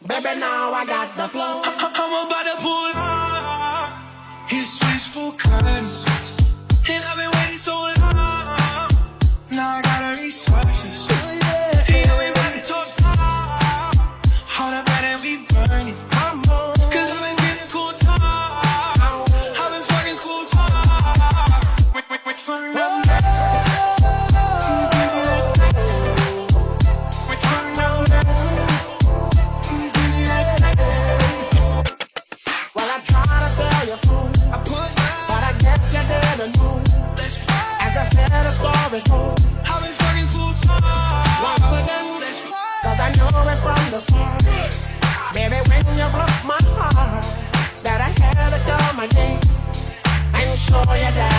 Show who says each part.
Speaker 1: Baby, now I got the flow.
Speaker 2: I'm about to pull up. His wishful curtains. And I've been waiting so long. Now I gotta resurface. He know we about to toast up. All the bread and we burning.
Speaker 1: Come on.
Speaker 2: Cause I've been feeling cool talk. I've been fucking cool talk. We're turning up. We're turning up.
Speaker 1: Well, I try to tell you soon, but I guess you didn't know. As I said, the story goes.
Speaker 2: I've been fucking cool talk.
Speaker 1: Once again, cause I know it from the start. Baby, when you broke my heart, that I had to call my name and show you that